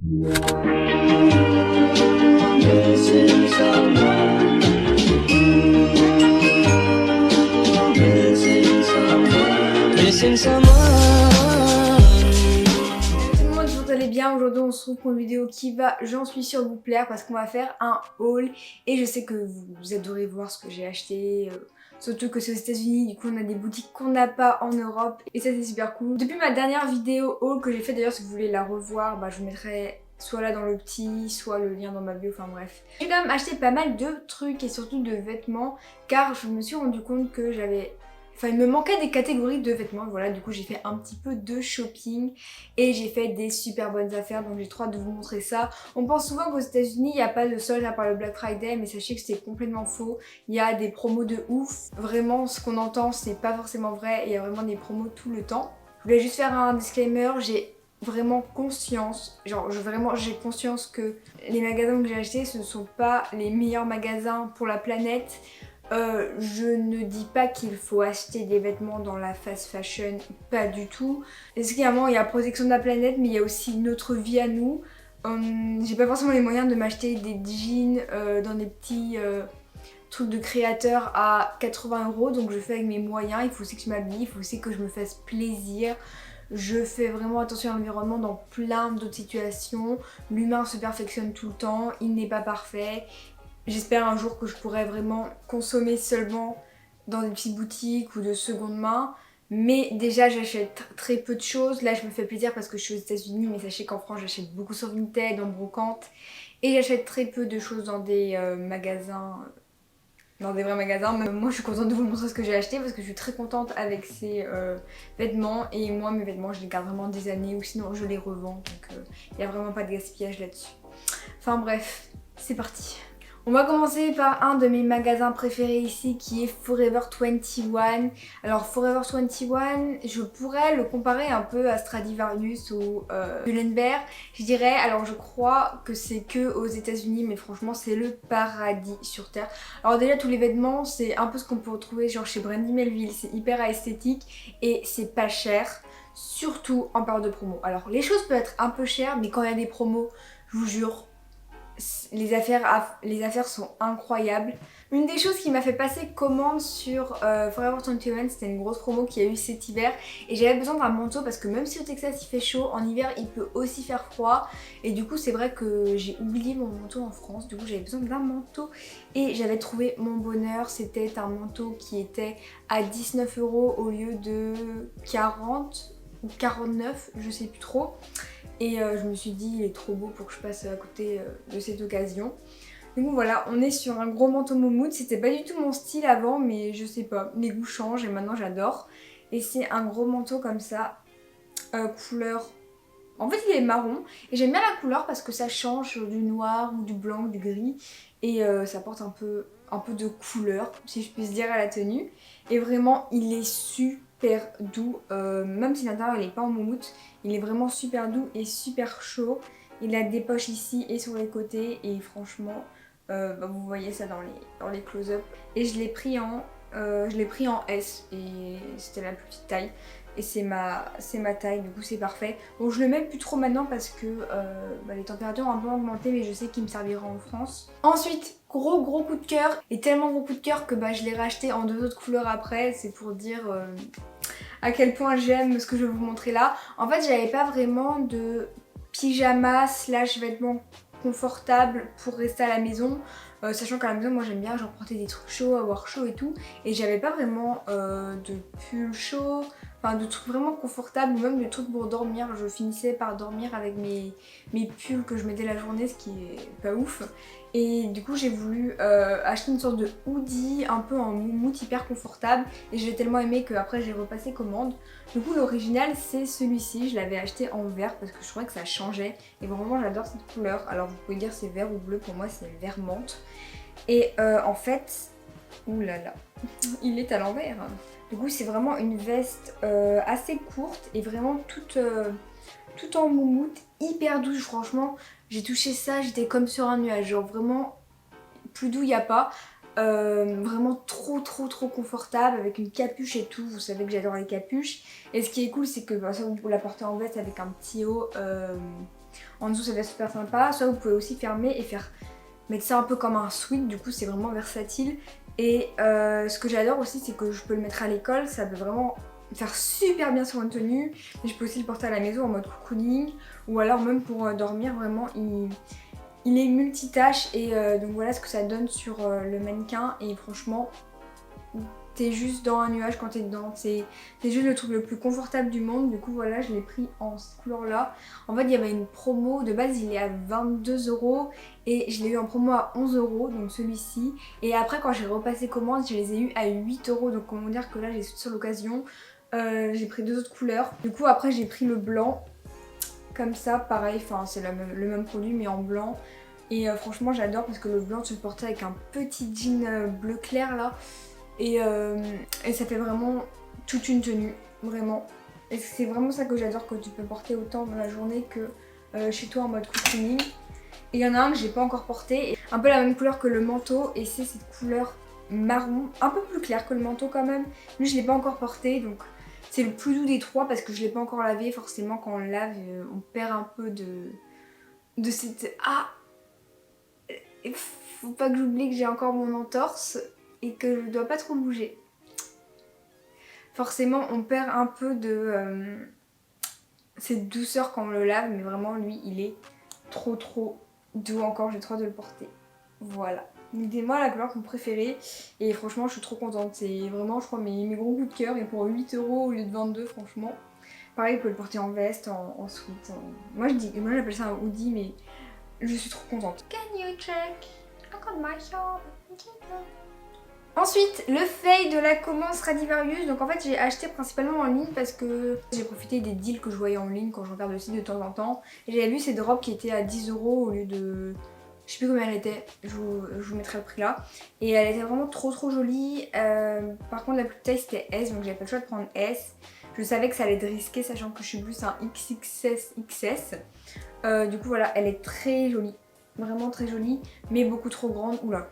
Vous allez bien, aujourd'hui on se retrouve pour une vidéo qui va, j'en suis sûre, vous plaire parce qu'on va faire un haul et je sais que vous adorez voir ce que j'ai acheté, surtout que c'est aux États-Unis, du coup on a des boutiques qu'on n'a pas en Europe et ça c'est super cool. Depuis ma dernière vidéo haul que j'ai fait, d'ailleurs si vous voulez la revoir, je vous mettrai soit là dans le petit, soit le lien dans ma bio, enfin bref. J'ai quand même acheté pas mal de trucs et surtout de vêtements car je me suis rendu compte que il me manquait des catégories de vêtements, voilà, du coup j'ai fait un petit peu de shopping et j'ai fait des super bonnes affaires, donc j'ai trop hâte de vous montrer ça. On pense souvent qu'aux États-Unis il n'y a pas de solde à part le Black Friday, mais sachez que c'est complètement faux. Il y a des promos de ouf, vraiment ce qu'on entend c'est pas forcément vrai, il y a vraiment des promos tout le temps. Je voulais juste faire un disclaimer, j'ai vraiment conscience, j'ai conscience que les magasins que j'ai achetés ce ne sont pas les meilleurs magasins pour la planète. Je ne dis pas qu'il faut acheter des vêtements dans la fast fashion, pas du tout. Évidemment, il y a protection de la planète, mais il y a aussi notre vie à nous. J'ai pas forcément les moyens de m'acheter des jeans dans des petits trucs de créateurs à 80 €, donc je fais avec mes moyens. Il faut aussi que je m'habille, il faut aussi que je me fasse plaisir. Je fais vraiment attention à l'environnement dans plein d'autres situations. L'humain se perfectionne tout le temps, il n'est pas parfait. J'espère un jour que je pourrai vraiment consommer seulement dans des petites boutiques ou de seconde main. Mais déjà j'achète très peu de choses. Là je me fais plaisir parce que je suis aux États-Unis, mais sachez qu'en France j'achète beaucoup sur Vinted, en brocante. Et j'achète très peu de choses dans des magasins, dans des vrais magasins. Mais moi je suis contente de vous montrer ce que j'ai acheté parce que je suis très contente avec ces vêtements. Et moi mes vêtements je les garde vraiment des années ou sinon je les revends. Donc il n'y a vraiment pas de gaspillage là-dessus. Enfin bref, c'est parti. On va commencer par un de mes magasins préférés ici qui est Forever 21. Alors Forever 21, je pourrais le comparer un peu à Stradivarius ou Pull&Bear. Je dirais, alors je crois que c'est que aux États-Unis, mais franchement c'est le paradis sur terre. Alors déjà tous les vêtements c'est un peu ce qu'on peut retrouver genre chez Brandy Melville, c'est hyper esthétique et c'est pas cher. Surtout en période de promo. Alors les choses peuvent être un peu chères, mais quand il y a des promos, je vous jure, les affaires sont incroyables. Une des choses qui m'a fait passer commande sur Forever 21, c'était une grosse promo qu'il y a eu cet hiver et j'avais besoin d'un manteau parce que même si au Texas il fait chaud, en hiver il peut aussi faire froid et du coup c'est vrai que j'ai oublié mon manteau en France, du coup j'avais besoin d'un manteau et j'avais trouvé mon bonheur. C'était un manteau qui était à 19 € au lieu de 40 ou 49, je sais plus trop. Et je me suis dit il est trop beau pour que je passe à côté de cette occasion. Donc voilà, on est sur un gros manteau moumoute. C'était pas du tout mon style avant, mais je sais pas, les goûts changent et maintenant j'adore. Et c'est un gros manteau comme ça, couleur... En fait il est marron et j'aime bien la couleur parce que ça change du noir ou du blanc, du gris. Et ça apporte un peu de couleur, si je puis dire, à la tenue. Et vraiment il est super doux, même si l'intérieur il est pas en moumoute, il est vraiment super doux et super chaud. Il a des poches ici et sur les côtés et franchement vous voyez ça dans les close-up. Et je l'ai pris en S et c'était la plus petite taille. Et c'est ma taille, du coup c'est parfait. Bon je le mets plus trop maintenant parce que les températures ont un peu augmenté, mais je sais qu'il me servira en France. Ensuite, gros coup de cœur, et tellement gros coup de cœur que je l'ai racheté en 2 autres couleurs après. C'est pour dire à quel point j'aime ce que je vais vous montrer là. En fait j'avais pas vraiment de pyjama slash vêtements confortables pour rester à la maison. Sachant qu'à la maison moi j'aime bien genre porter des trucs chauds, avoir chaud et tout. Et j'avais pas vraiment de pull chaud, enfin de trucs vraiment confortables ou même de trucs pour dormir. Je finissais par dormir avec mes pulls que je mettais la journée, ce qui est pas ouf. Et du coup j'ai voulu acheter une sorte de hoodie un peu en moumoute hyper confortable. Et je l'ai tellement aimé qu'après j'ai repassé commande. Du coup l'original c'est celui-ci, je l'avais acheté en vert parce que je trouvais que ça changeait. Et vraiment j'adore cette couleur. Alors vous pouvez dire c'est vert ou bleu, pour moi c'est vert menthe. Et en fait, oulala, il est à l'envers. Du coup c'est vraiment une veste assez courte et vraiment toute en moumoute, hyper douce. Franchement j'ai touché ça, j'étais comme sur un nuage, genre vraiment plus doux il n'y a pas. Vraiment trop confortable avec une capuche et tout. Vous savez que j'adore les capuches. Et ce qui est cool c'est que ça vous pouvez la porter en veste avec un petit haut en dessous ça va être super sympa. Soit vous pouvez aussi fermer et mettre ça un peu comme un sweat, du coup c'est vraiment versatile. Et ce que j'adore aussi c'est que je peux le mettre à l'école, ça peut vraiment faire super bien sur une tenue. Et je peux aussi le porter à la maison en mode cocooning ou alors même pour dormir. Vraiment il est multitâche et donc voilà ce que ça donne sur le mannequin. Et franchement t'es juste dans un nuage quand t'es dedans, c'est juste le truc le plus confortable du monde. Du coup voilà, je l'ai pris en cette couleur là. En fait il y avait une promo, de base il est à 22 € et je l'ai eu en promo à 11 €, donc celui-ci. Et après quand j'ai repassé commande, je les ai eu à 8 €, donc comment dire que là j'ai sur l'occasion. J'ai pris deux autres couleurs. Du coup après j'ai pris le blanc, comme ça, pareil, enfin c'est le même produit mais en blanc. Et franchement j'adore parce que le blanc tu le portais avec un petit jean bleu clair là. Et ça fait vraiment toute une tenue, vraiment. Et c'est vraiment ça que j'adore, que tu peux porter autant dans la journée que chez toi en mode cocooning. Et il y en a un que j'ai pas encore porté, un peu la même couleur que le manteau, et c'est cette couleur marron, un peu plus clair que le manteau quand même. Lui je l'ai pas encore porté, donc c'est le plus doux des trois parce que je l'ai pas encore lavé. Forcément quand on le lave, on perd un peu de cette... Ah, faut pas que j'oublie que j'ai encore mon entorse et que je dois pas trop bouger. Forcément on perd un peu de cette douceur quand on le lave, mais vraiment lui il est trop doux encore, j'ai trop hâte de le porter. Voilà. Dites-moi la couleur que vous préférez et franchement je suis trop contente. C'est vraiment je crois mes gros coups de cœur et pour 8 € au lieu de 22 franchement. Pareil vous pouvez le porter en veste, en sweat. Moi j'appelle ça un hoodie mais je suis trop contente. Can you check? I got my shop. Ensuite, le fail de la commande Stradivarius. Donc en fait j'ai acheté principalement en ligne parce que j'ai profité des deals que je voyais en ligne quand je regarde le site de temps en temps. Et j'avais vu cette robe qui était à 10 € au lieu de... Je sais plus combien elle était, je vous mettrai le prix là. Et elle était vraiment trop jolie. Par contre la plus taille c'était S, donc j'avais pas le choix de prendre S. Je savais que ça allait être risqué sachant que je suis plus un XXS XS. Du coup voilà, elle est très jolie. Vraiment très jolie, mais beaucoup trop grande. Oula.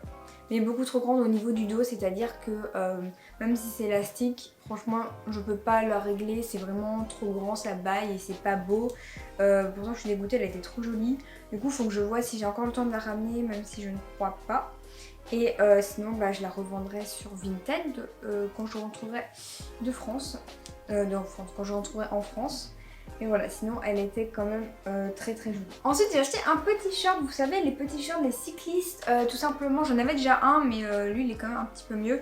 Mais beaucoup trop grande au niveau du dos, c'est-à-dire que même si c'est élastique, franchement je peux pas la régler, c'est vraiment trop grand, ça baille et c'est pas beau. Pourtant je suis dégoûtée, elle était trop jolie. Du coup il faut que je vois si j'ai encore le temps de la ramener, même si je ne crois pas. Et sinon bah, je la revendrai sur Vinted quand je rentrerai de France. Quand je rentrerai en France. Et voilà, sinon elle était quand même très jolie. Ensuite j'ai acheté un petit short, vous savez les petits shorts des cyclistes, tout simplement. J'en avais déjà un mais lui il est quand même un petit peu mieux.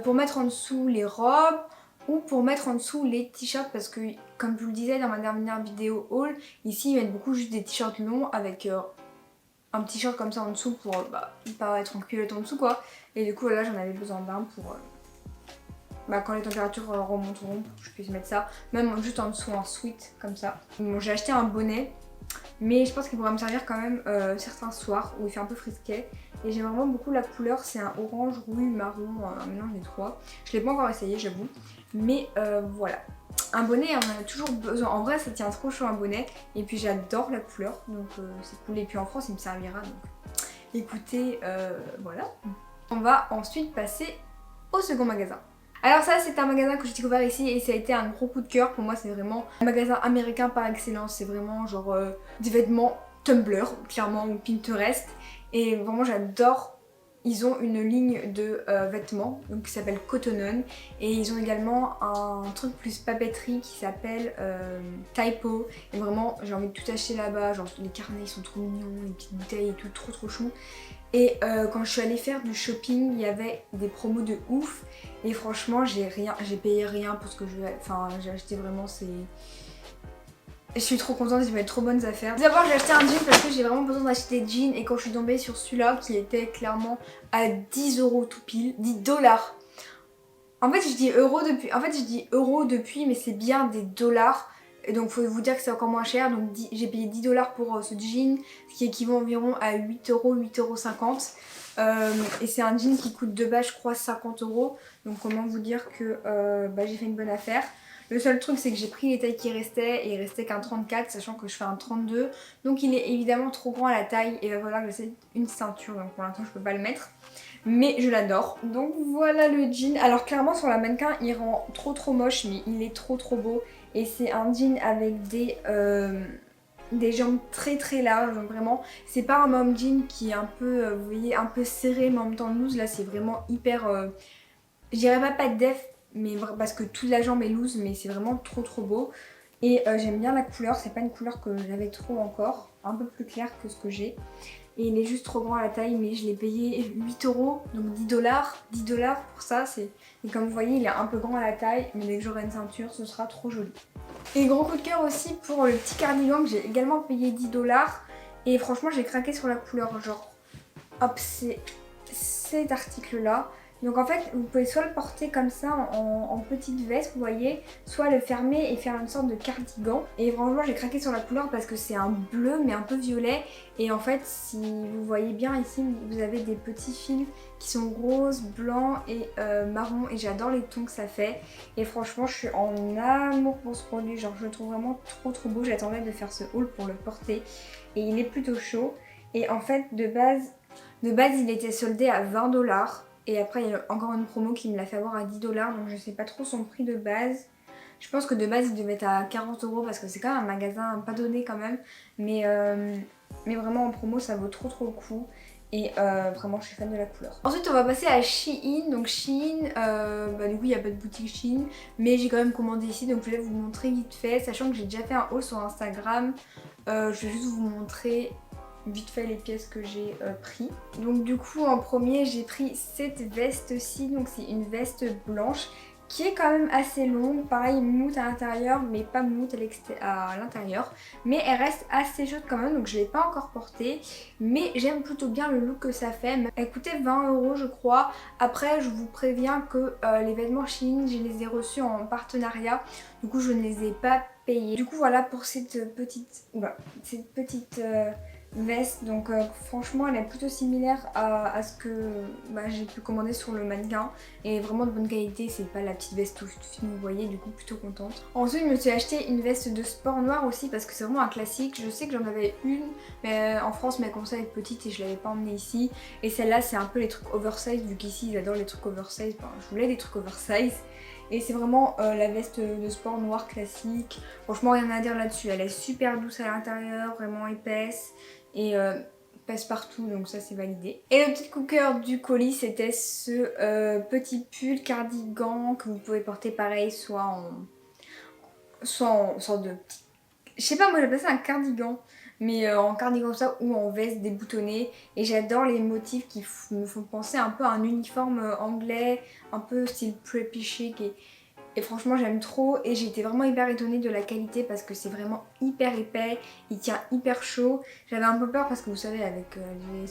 Pour mettre en dessous les robes ou pour mettre en dessous les t-shirts parce que comme je vous le disais dans ma dernière vidéo haul, ici ils mettent beaucoup juste des t-shirts longs avec un petit short comme ça en dessous pour pas être en culotte en dessous quoi. Et du coup là j'en avais besoin d'un pour... quand les températures remonteront pour que je puisse mettre ça, même juste en dessous en sweat comme ça. Bon, j'ai acheté un bonnet mais je pense qu'il pourrait me servir quand même certains soirs où il fait un peu frisquet. Et j'aime vraiment beaucoup la couleur, c'est un orange, rouille, marron, un mélange des trois. Je l'ai pas encore essayé j'avoue, mais voilà. Un bonnet on en a toujours besoin, en vrai ça tient trop chaud un bonnet. Et puis j'adore la couleur donc c'est cool. Et puis en France il me servira donc écoutez voilà. On va ensuite passer au second magasin. Alors ça c'est un magasin que j'ai découvert ici et ça a été un gros coup de cœur. Pour moi c'est vraiment un magasin américain par excellence. C'est vraiment genre des vêtements Tumblr clairement ou Pinterest. Et vraiment j'adore. Ils ont une ligne de vêtements donc, qui s'appelle Cotton On. Et ils ont également un truc plus papeterie qui s'appelle Typo. Et vraiment j'ai envie de tout acheter là-bas. Genre les carnets ils sont trop mignons, les petites bouteilles et tout, trop chou. Et quand je suis allée faire du shopping, il y avait des promos de ouf. Et franchement, j'ai payé rien pour ce que j'ai acheté vraiment, c'est... Je suis trop contente, ils mettent trop bonnes affaires. D'abord, j'ai acheté un jean parce que j'ai vraiment besoin d'acheter des jeans. Et quand je suis tombée sur celui-là, qui était clairement à 10 € tout pile, 10 dollars. En fait, je dis euros depuis, mais c'est bien des dollars. Et donc faut vous dire que c'est encore moins cher, donc j'ai payé 10 $ pour ce jean, ce qui équivaut environ à 8 €, 8,50 €. Et c'est un jean qui coûte de base je crois 50 €, donc comment vous dire que j'ai fait une bonne affaire. Le seul truc c'est que j'ai pris les tailles qui restaient et il restait qu'un 34 sachant que je fais un 32, donc il est évidemment trop grand à la taille et voilà que c'est une ceinture, donc pour l'instant je peux pas le mettre. Mais je l'adore. Donc voilà le jean. Alors clairement sur la mannequin il rend trop moche mais il est trop beau. Et c'est un jean avec des des jambes très très larges, donc vraiment c'est pas un mom jean qui est un peu, vous voyez, un peu serré mais en même temps loose. Là c'est vraiment hyper, je dirais pas de def, mais parce que toute la jambe est loose, mais c'est vraiment trop beau. Et j'aime bien la couleur, c'est pas une couleur que j'avais trop encore, un peu plus claire que ce que j'ai. Et il est juste trop grand à la taille, mais je l'ai payé 8 €, donc 10 $. 10 $ pour ça, et comme vous voyez, il est un peu grand à la taille, mais dès que j'aurai une ceinture, ce sera trop joli. Et gros coup de cœur aussi pour le petit cardigan que j'ai également payé 10 $. Et franchement, j'ai craqué sur la couleur, genre, hop, c'est cet article-là. Donc en fait, vous pouvez soit le porter comme ça en petite veste, vous voyez, soit le fermer et faire une sorte de cardigan. Et franchement, j'ai craqué sur la couleur parce que c'est un bleu mais un peu violet. Et en fait, si vous voyez bien ici, vous avez des petits fils qui sont roses, blancs et marron. Et j'adore les tons que ça fait. Et franchement, je suis en amour pour ce produit. Genre, je le trouve vraiment trop beau. J'attendais de faire ce haul pour le porter. Et il est plutôt chaud. Et en fait, de base, il était soldé à 20 $. Et après il y a encore une promo qui me l'a fait avoir à 10 $, donc je sais pas trop son prix de base. Je pense que de base il devait être à 40 € parce que c'est quand même un magasin pas donné quand même. Mais vraiment en promo ça vaut trop le coup. Et vraiment je suis fan de la couleur. Ensuite on va passer à Shein. Donc Shein, du coup il n'y a pas de boutique Shein, mais j'ai quand même commandé ici, donc je vais vous montrer vite fait. Sachant que j'ai déjà fait un haul sur Instagram, je vais juste vous montrer vite fait les pièces que j'ai pris. Donc du coup en premier j'ai pris cette veste-ci, donc c'est une veste blanche qui est quand même assez longue, pareil moute à l'intérieur mais pas moute à l'intérieur, mais elle reste assez chaude quand même, donc je l'ai pas encore portée, mais j'aime plutôt bien le look que ça fait. Elle coûtait 20 € je crois. Après je vous préviens que les vêtements Shein je les ai reçus en partenariat, du coup je ne les ai pas payés. Du coup voilà pour cette petite veste, donc franchement elle est plutôt similaire à ce que j'ai pu commander sur le mannequin et vraiment de bonne qualité, c'est pas la petite veste tout fine, vous voyez, du coup plutôt contente. Ensuite je me suis acheté une veste de sport noire aussi parce que c'est vraiment un classique. Je sais que j'en avais une mais en France mais comme ça elle est petite et je l'avais pas emmenée ici, et celle-là c'est un peu les trucs oversize vu qu'ici ils adorent les trucs oversize, enfin, je voulais des trucs oversize. Et c'est vraiment la veste de sport noire classique. Franchement rien à dire là-dessus, elle est super douce à l'intérieur, vraiment épaisse et passe partout, donc ça c'est validé. Et le petit coup de cœur du colis c'était ce petit pull cardigan que vous pouvez porter pareil soit en sorte de petit, je sais pas, moi j'appelle ça un cardigan, mais en cardigan comme ça ou en veste déboutonnée. Et j'adore les motifs qui me font penser un peu à un uniforme anglais, un peu style preppy chic, et franchement j'aime trop. Et j'ai été vraiment hyper étonnée de la qualité parce que c'est vraiment hyper épais, il tient hyper chaud. J'avais un peu peur parce que vous savez avec les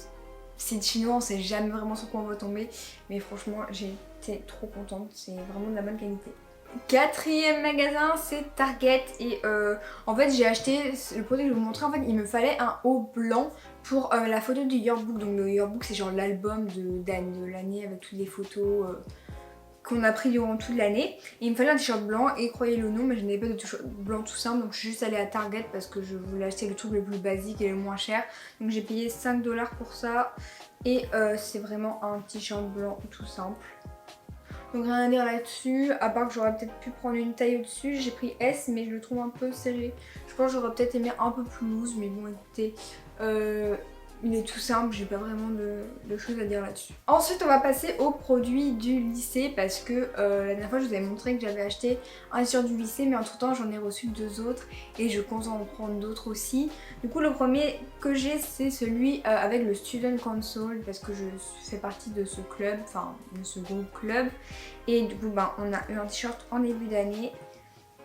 sites chinois on sait jamais vraiment sur quoi on va tomber, mais franchement j'ai été trop contente, c'est vraiment de la bonne qualité. Quatrième magasin c'est Target, et en fait j'ai acheté le produit que je vais vous montrer. En fait il me fallait un haut blanc pour la photo du yearbook. Donc le yearbook c'est genre l'album de l'année avec toutes les photos qu'on a pris durant toute l'année. Et il me fallait un t-shirt blanc et croyez-le ou non mais je n'avais pas de t-shirt blanc tout simple, donc je suis juste allée à Target parce que je voulais acheter le truc le plus basique et le moins cher. Donc j'ai payé 5 $ pour ça, et c'est vraiment un t-shirt blanc tout simple. Donc rien à dire là-dessus, à part que j'aurais peut-être pu prendre une taille au-dessus. J'ai pris S mais je le trouve un peu serré. Je pense que j'aurais peut-être aimé un peu plus loose, mais bon écoutez, il est tout simple, j'ai pas vraiment de choses à dire là-dessus. Ensuite on va passer aux produits du lycée parce que la dernière fois je vous avais montré que j'avais acheté un t-shirt du lycée, mais entre temps j'en ai reçu 2 autres et je compte en prendre d'autres aussi. Du coup le premier que j'ai c'est celui avec le Student Council parce que je fais partie de ce club, enfin de ce groupe club, et du coup on a eu un t-shirt en début d'année.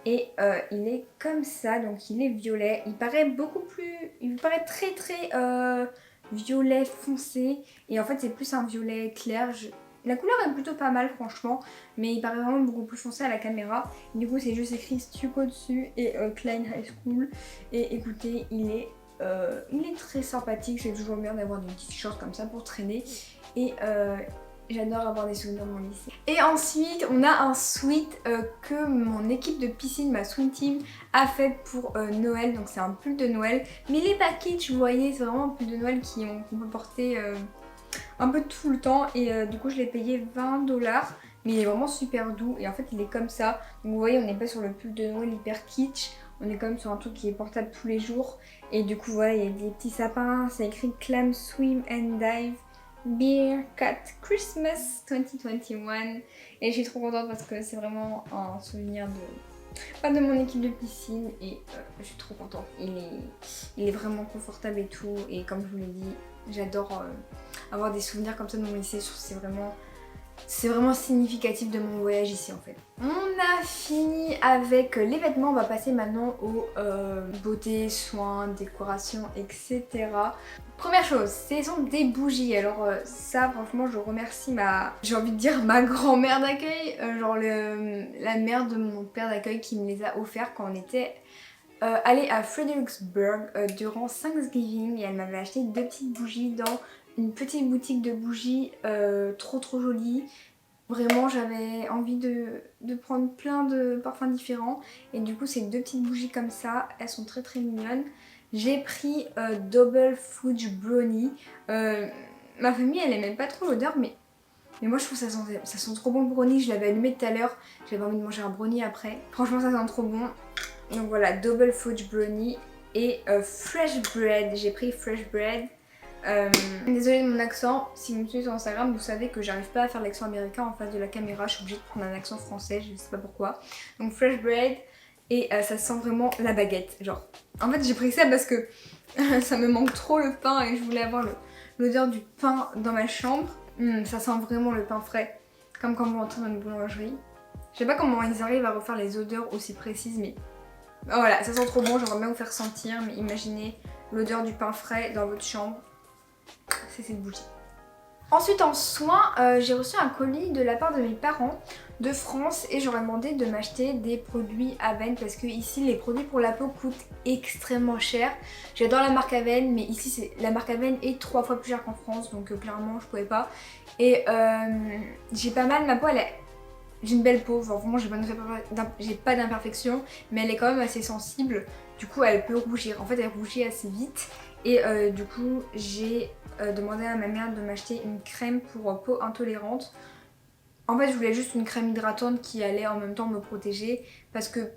Et il est comme ça, donc il est violet. Il paraît très violet foncé. Et en fait c'est plus un violet clair. La couleur est plutôt pas mal franchement, mais il paraît vraiment beaucoup plus foncé à la caméra. Et du coup c'est juste écrit Stuco dessus et Klein High School. Et écoutez, il est très sympathique. C'est toujours bien d'avoir des petites shorts comme ça pour traîner. Et j'adore avoir des souvenirs de mon lycée. Et ensuite on a un sweat que mon équipe de piscine, ma swim team, a fait pour Noël. Donc c'est un pull de Noël, mais les packages vous voyez c'est vraiment un pull de Noël qu'on peut porter un peu tout le temps. Et du coup je l'ai payé 20 $, mais il est vraiment super doux et en fait il est comme ça. Donc vous voyez on n'est pas sur le pull de Noël hyper kitsch, on est quand même sur un truc qui est portable tous les jours. Et du coup voilà, il y a des petits sapins, c'est écrit Clam Swim and Dive Beer Cat Christmas 2021. Et je suis trop contente parce que c'est vraiment un souvenir pas de mon équipe de piscine et je suis trop contente. Il est vraiment confortable et tout. Et comme je vous l'ai dit, j'adore avoir des souvenirs comme ça de mon lycée. Je trouve que c'est vraiment significatif de mon voyage ici en fait. On a fini avec les vêtements, on va passer maintenant aux beauté, soins, décoration, etc. Première chose, ce sont des bougies. Alors ça franchement je remercie j'ai envie de dire ma grand-mère d'accueil, genre la mère de mon père d'accueil qui me les a offerts quand on était allé à Fredericksburg durant Thanksgiving et elle m'avait acheté 2 petites bougies dans une petite boutique de bougies trop jolie. Vraiment j'avais envie de prendre plein de parfums différents et du coup ces 2 petites bougies comme ça, elles sont très mignonnes. J'ai pris Double Fudge Brownie. Ma famille elle aime pas trop l'odeur mais moi je trouve que ça sent trop bon le brownie. Je l'avais allumé tout à l'heure, j'avais envie de manger un brownie après. Franchement ça sent trop bon. Donc voilà, Double Fudge Brownie et Fresh Bread. J'ai pris Fresh Bread. Désolée de mon accent, si vous me suivez sur Instagram, vous savez que j'arrive pas à faire l'accent américain en face de la caméra, je suis obligée de prendre un accent français, je sais pas pourquoi. Donc Fresh Bread et ça sent vraiment la baguette, genre. En fait j'ai pris ça parce que ça me manque trop le pain et je voulais avoir l'odeur du pain dans ma chambre. Ça sent vraiment le pain frais, comme quand vous rentrez dans une boulangerie. Je sais pas comment ils arrivent à refaire les odeurs aussi précises mais voilà, ça sent trop bon, j'aimerais bien vous faire sentir, mais imaginez l'odeur du pain frais dans votre chambre. C'est cette bougie. Ensuite en soins, j'ai reçu un colis de la part de mes parents de France et j'aurais demandé de m'acheter des produits Aven parce que ici les produits pour la peau coûtent extrêmement cher. J'adore la marque Aven mais ici la marque Aven est 3 fois plus chère qu'en France donc clairement je pouvais pas. Et j'ai pas mal, ma peau j'ai une belle peau, enfin, vraiment j'ai pas d'imperfection mais elle est quand même assez sensible. Du coup elle peut rougir, en fait elle rougit assez vite. Et du coup j'ai demandé à ma mère de m'acheter une crème pour peau intolérante. En fait je voulais juste une crème hydratante qui allait en même temps me protéger parce que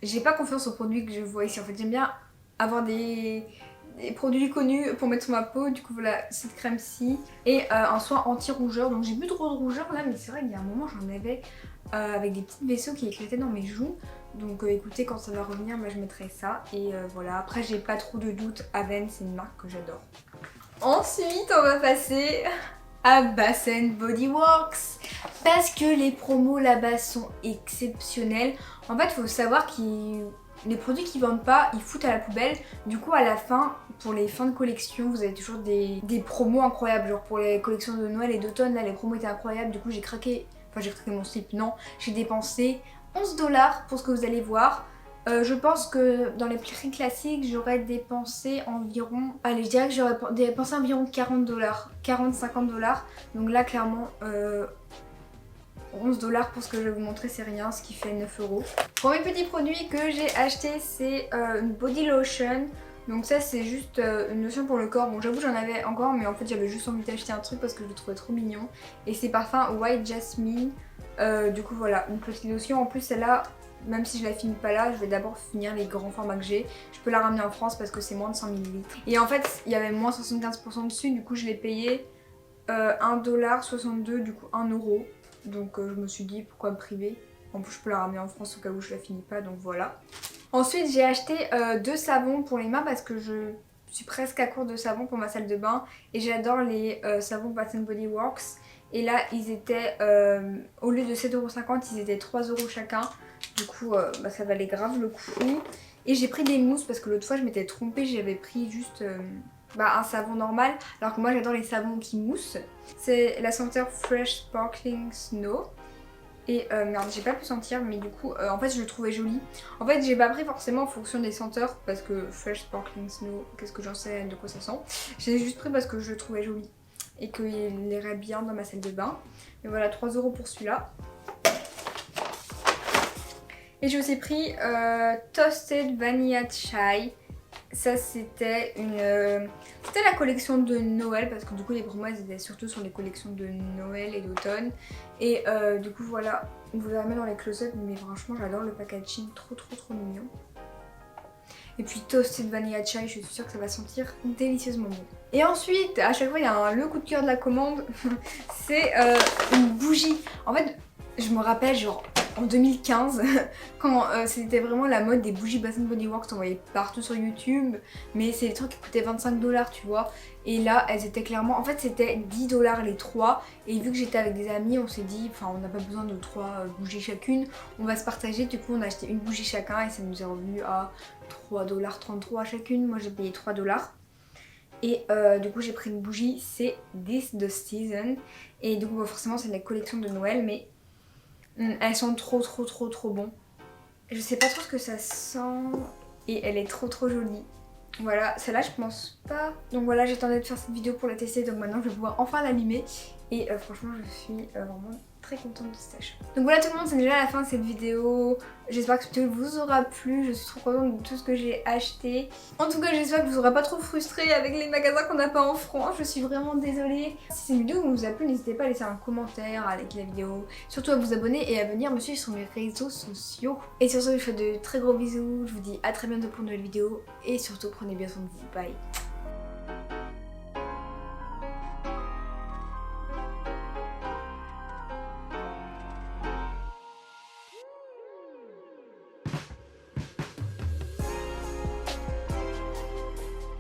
j'ai pas confiance aux produits que je vois ici. En fait j'aime bien avoir des produits connus pour mettre sur ma peau. Du coup voilà cette crème-ci et un soin anti-rougeur. Donc j'ai plus trop de rougeur là mais c'est vrai qu'il y a un moment j'en avais avec des petits vaisseaux qui éclataient dans mes joues. Donc écoutez quand ça va revenir je mettrai ça et voilà. Après j'ai pas trop de doutes, Aven c'est une marque que j'adore. Ensuite on va passer à Bath Body Works parce que les promos là-bas sont exceptionnels. En fait faut savoir les produits qu'ils vendent pas, ils foutent à la poubelle. Du coup à la fin, pour les fins de collection, vous avez toujours des promos incroyables. Genre pour les collections de Noël et d'automne, là les promos étaient incroyables. Du coup j'ai craqué mon slip, non. J'ai dépensé 11$ pour ce que vous allez voir. Je pense que dans les prix classiques, j'aurais dépensé environ... Allez, je dirais que j'aurais dépensé environ 40$, 40-50$. Donc là clairement... 11$ pour ce que je vais vous montrer c'est rien, ce qui fait 9€. Premier petit produit que j'ai acheté c'est une body lotion. Donc ça c'est juste une lotion pour le corps. Bon j'avoue j'en avais encore mais en fait j'avais juste envie d'acheter un truc parce que je le trouvais trop mignon. Et c'est parfum White Jasmine. Du coup voilà, une petite lotion. En plus celle-là, même si je la finis pas là, je vais d'abord finir les grands formats que j'ai. Je peux la ramener en France parce que c'est moins de 100 ml. Et en fait il y avait moins 75% dessus, du coup je l'ai payé 1,62$, du coup 1€. Donc je me suis dit pourquoi me priver. En plus je peux la ramener en France au cas où je la finis pas, donc voilà. Ensuite j'ai acheté 2 savons pour les mains parce que je suis presque à court de savon pour ma salle de bain. Et j'adore les savons Bath Body Works. Et là ils étaient, au lieu de 7,50€, ils étaient 3€ chacun. Du coup ça valait grave le coup. Et j'ai pris des mousses parce que l'autre fois je m'étais trompée, j'avais pris juste... un savon normal, alors que moi j'adore les savons qui moussent. C'est la senteur Fresh Sparkling Snow. Et merde, j'ai pas pu sentir, mais du coup, en fait, je le trouvais joli. En fait, j'ai pas pris forcément en fonction des senteurs, parce que Fresh Sparkling Snow, qu'est-ce que j'en sais de quoi ça sent. J'ai juste pris parce que je le trouvais joli et qu'il irait bien dans ma salle de bain. Et voilà, 3€ pour celui-là. Et j'ai aussi pris Toasted Vanilla Chai. Ça c'était la collection de Noël parce que du coup les promos étaient surtout sur les collections de Noël et d'automne. Et du coup voilà, vous verrez dans les close-up mais franchement j'adore le packaging, trop mignon. Et puis toasté de vanilla chai, je suis sûre que ça va sentir délicieusement bon. Et ensuite, à chaque fois, il y a le coup de cœur de la commande. C'est une bougie. En fait, je me rappelle genre en 2015, quand c'était vraiment la mode des bougies Bath Body Works, on voyait partout sur YouTube, mais c'est des trucs qui coûtaient 25$, tu vois. Et là, elles étaient clairement, en fait c'était 10$ les 3, et vu que j'étais avec des amis, on s'est dit, enfin on n'a pas besoin de 3 bougies chacune, on va se partager, du coup on a acheté une bougie chacun, et ça nous est revenu à 3,33$ chacune, moi j'ai payé 3$. Et du coup j'ai pris une bougie, c'est This the Season, et du coup bah, forcément c'est la collection de Noël, mais elles sont trop bon. Je sais pas trop ce que ça sent et elle est trop jolie. Voilà, celle-là je pense pas. Donc voilà, j'attendais de faire cette vidéo pour la tester, donc maintenant je vais pouvoir enfin l'allumer. Et franchement je suis vraiment très contente de cet achat. Donc voilà tout le monde, c'est déjà la fin de cette vidéo. J'espère que cette vidéo vous aura plu, je suis trop contente de tout ce que j'ai acheté. En tout cas j'espère que vous aurez pas trop frustré avec les magasins qu'on n'a pas en France, je suis vraiment désolée. Si cette vidéo vous a plu, n'hésitez pas à laisser un commentaire, à liker la vidéo, surtout à vous abonner et à venir me suivre sur mes réseaux sociaux. Et sur ce je vous fais de très gros bisous, je vous dis à très bientôt pour une nouvelle vidéo et surtout prenez bien soin de vous, bye.